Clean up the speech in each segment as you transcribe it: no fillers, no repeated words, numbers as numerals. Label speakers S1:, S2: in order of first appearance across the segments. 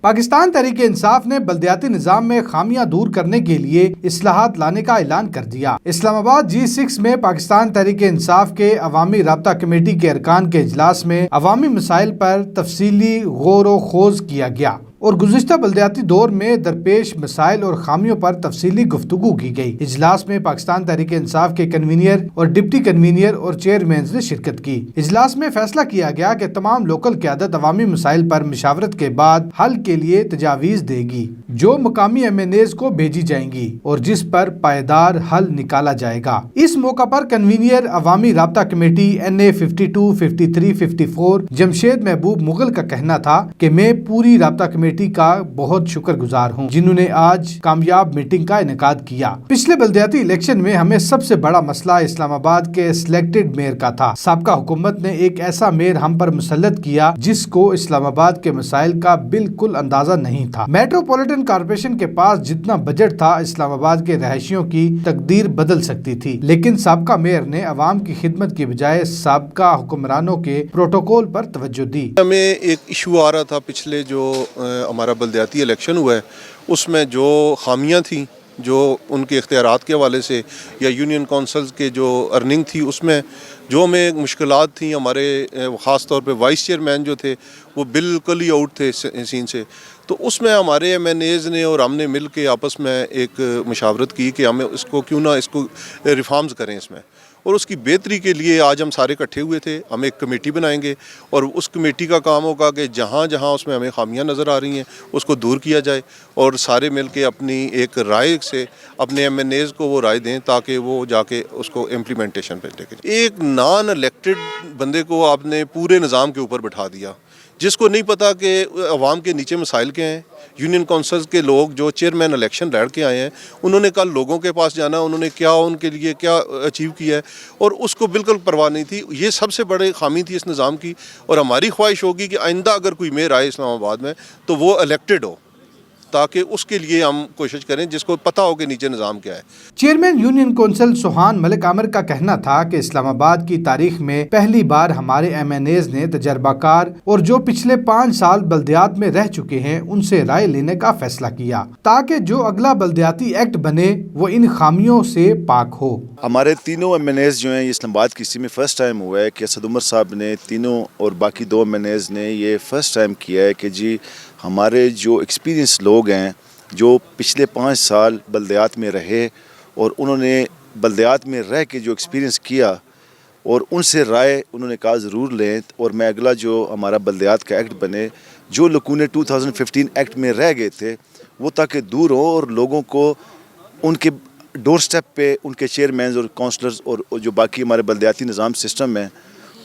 S1: پاکستان تحریک انصاف نے بلدیاتی نظام میں خامیاں دور کرنے کے لیے اصلاحات لانے کا اعلان کر دیا۔ اسلام آباد G6 میں پاکستان تحریک انصاف کے عوامی رابطہ کمیٹی کے ارکان کے اجلاس میں عوامی مسائل پر تفصیلی غور و خوض کیا گیا اور گزشتہ بلدیاتی دور میں درپیش مسائل اور خامیوں پر تفصیلی گفتگو کی گئی۔ اجلاس میں پاکستان تحریک انصاف کے کنوینئر اور ڈپٹی کنوینئر اور چیئرمینز نے شرکت کی۔ اجلاس میں فیصلہ کیا گیا کہ تمام لوکل قیادت عوامی مسائل پر مشاورت کے بعد حل کے لیے تجاویز دے گی جو مقامی MNAs کو بھیجی جائیں گی اور جس پر پائیدار حل نکالا جائے گا۔ اس موقع پر کنوینئر عوامی رابطہ کمیٹی NA 52, 53, 54 جمشید محبوب مغل کا کہنا تھا کہ میں پوری رابطہ کمیٹی کا بہت شکر گزار ہوں جنہوں نے آج کامیاب میٹنگ کا انعقاد کیا۔ پچھلے بلدیاتی الیکشن میں ہمیں سب سے بڑا مسئلہ اسلام آباد کے سلیکٹڈ میئر کا تھا۔ سابقہ حکومت نے ایک ایسا میئر ہم پر مسلط کیا جس کو اسلام آباد کے مسائل کا بالکل اندازہ نہیں تھا۔ میٹروپولیٹن کارپوریشن کے پاس جتنا بجٹ تھا اسلام آباد کے رہائشیوں کی تقدیر بدل سکتی تھی، لیکن سابقہ میئر نے عوام کی خدمت کی بجائے سابقہ حکمرانوں کے پروٹوکول پر توجہ دی۔
S2: ہمیں ایک ایشو آ رہا تھا پچھلے جو ہمارا بلدیاتی الیکشن ہوا ہے اس میں جو خامیاں تھیں جو ان کے اختیارات کے حوالے سے یا یونین کونسلز کے جو ارننگ تھی اس میں جو ہمیں مشکلات تھیں، ہمارے خاص طور پہ وائس چیئرمین جو تھے وہ بالکل ہی آؤٹ تھے سین سے، تو اس میں ہمارے MNAs نے اور ہم نے مل کے آپس میں ایک مشاورت کی کہ ہمیں اس کو کیوں نہ اس کو ریفارمز کریں اس میں، اور اس کی بہتری کے لیے آج ہم سارے اکٹھے ہوئے تھے۔ ہم ایک کمیٹی بنائیں گے اور اس کمیٹی کا کام ہوگا کہ جہاں جہاں اس میں ہمیں خامیاں نظر آ رہی ہیں اس کو دور کیا جائے اور سارے مل کے اپنی ایک رائے سے اپنے MNAs کو وہ رائے دیں تاکہ وہ جا کے اس کو امپلیمنٹیشن پہ لے کے جائیں۔ ایک نان الیکٹڈ بندے کو آپ نے پورے نظام کے اوپر بٹھا دیا جس کو نہیں پتا کہ عوام کے نیچے مسائل کیا ہیں۔ یونین کونسلز کے لوگ جو چیئرمین الیکشن لڑ کے آئے ہیں انہوں نے کل لوگوں کے پاس جانا، انہوں نے کیا ان کے لیے کیا اچیو کیا ہے اور اس کو بالکل پرواہ نہیں تھی۔ یہ سب سے بڑی خامی تھی اس نظام کی، اور ہماری خواہش ہوگی کہ آئندہ اگر کوئی میئر آئے اسلام آباد میں تو وہ الیکٹڈ ہو تاکہ اس کے لیے ہم کوشش کریں جس کو پتہ ہو کہ نیچے نظام کیا ہے۔
S1: چیئرمین یونین کونسل سوہان ملک عامر کا کہنا تھا کہ اسلام آباد کی تاریخ میں پہلی بار ہمارے MNAs نے تجربہ کار اور جو پچھلے 5 سال بلدیات میں رہ چکے ہیں ان سے رائے لینے کا فیصلہ کیا تاکہ جو اگلا بلدیاتی ایکٹ بنے وہ ان خامیوں سے پاک ہو۔
S3: ہمارے تینوں MNAs جو ہیں یہ اسلام آباد کی ہسٹری میں فرسٹ ٹائم ہوا ہے کہ اسد عمر صاحب نے تینوں اور باقی 2 MNAs نے یہ فرسٹ ٹائم کیا ہے کہ جی ہمارے جو ایکسپیرینس لوگ ہیں جو پچھلے 5 سال بلدیات میں رہے اور انہوں نے بلدیات میں رہ کے جو ایکسپیرینس کیا اور ان سے رائے انہوں نے کہا ضرور لیں، اور میں اگلا جو ہمارا بلدیات کا ایکٹ بنے جو لکونے 2015 ایکٹ میں رہ گئے تھے وہ تاکہ دور ہوں اور لوگوں کو ان کے ڈور سٹیپ پہ ان کے چیئرمینز اور کونسلرز اور جو باقی ہمارے بلدیاتی نظام سسٹم ہے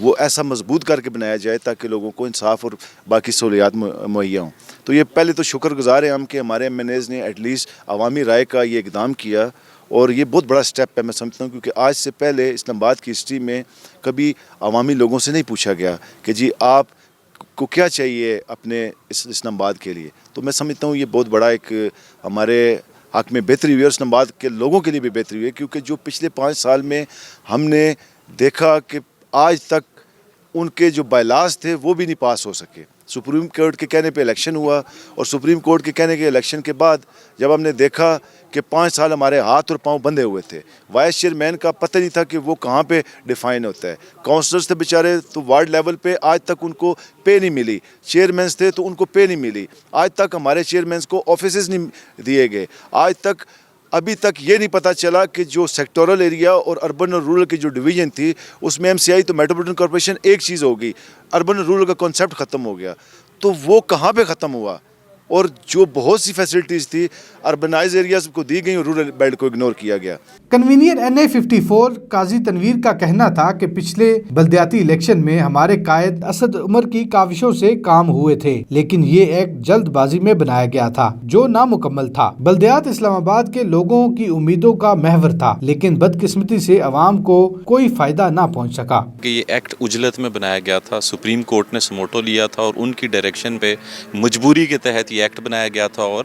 S3: وہ ایسا مضبوط کر کے بنایا جائے تاکہ لوگوں کو انصاف اور باقی سہولیات مہیا ہوں۔ تو یہ پہلے تو شکر گزار ہیں ہم کہ ہمارے MNAs نے ایٹ لیسٹ عوامی رائے کا یہ اقدام کیا، اور یہ بہت بڑا سٹیپ ہے میں سمجھتا ہوں، کیونکہ آج سے پہلے اسلام آباد کی ہسٹری میں کبھی عوامی لوگوں سے نہیں پوچھا گیا کہ جی آپ کو کیا چاہیے اپنے اسلام آباد کے لیے۔ تو میں سمجھتا ہوں یہ بہت بڑا ایک ہمارے حق میں بہتری ہوئی اور اسلام آباد کے لوگوں کے لیے بھی بہتری ہوئی، کیونکہ جو پچھلے 5 سال میں ہم نے دیکھا کہ آج تک ان کے جو بائیلاز تھے وہ بھی نہیں پاس ہو سکے۔ سپریم کورٹ کے کہنے پہ الیکشن ہوا اور سپریم کورٹ کے کہنے کے الیکشن کے بعد جب ہم نے دیکھا کہ 5 سال ہمارے ہاتھ اور پاؤں بندھے ہوئے تھے، وائس چیئرمین کا پتہ نہیں تھا کہ وہ کہاں پہ ڈیفائن ہوتا ہے، کونسلرز تھے بیچارے تو وارڈ لیول پہ آج تک ان کو پے نہیں ملی، چیئرمینز تھے تو ان کو پے نہیں ملی، آج تک ہمارے چیئرمینز کو آفیسز نہیں دیے گئے، آج تک ابھی تک یہ نہیں پتہ چلا کہ جو سیکٹورل ایریا اور اربن اور رورل کی جو ڈویژن تھی اس میں MCI تو میٹروپولیٹن کارپوریشن ایک چیز ہوگی، اربن اور رورل کا کانسیپٹ ختم ہو گیا، تو وہ کہاں پہ ختم ہوا؟ اور جو بہت سی فیسلٹیز تھی اربنائز ایریاز کو دی گئی اور رورل بیلٹ کو اگنور کیا گیا۔
S1: کنوینئر NA 54 قاضی تنویر کا کہنا تھا کہ پچھلے بلدیاتی الیکشن میں ہمارے قائد اسد عمر کی کاوشوں سے کام ہوئے تھے، لیکن یہ ایک جلد بازی میں بنایا گیا تھا جو نامکمل تھا۔ بلدیات اسلام آباد کے لوگوں کی امیدوں کا محور تھا، لیکن بدقسمتی سے عوام کو کوئی فائدہ نہ پہنچ سکا۔
S4: کہ یہ ایکٹ عجلت میں بنایا گیا تھا، سپریم کورٹ نے سموٹو لیا تھا اور ان کی ڈائریکشن پہ مجبوری کے تحت یہ ایکٹ بنایا گیا تھا اور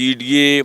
S5: CDA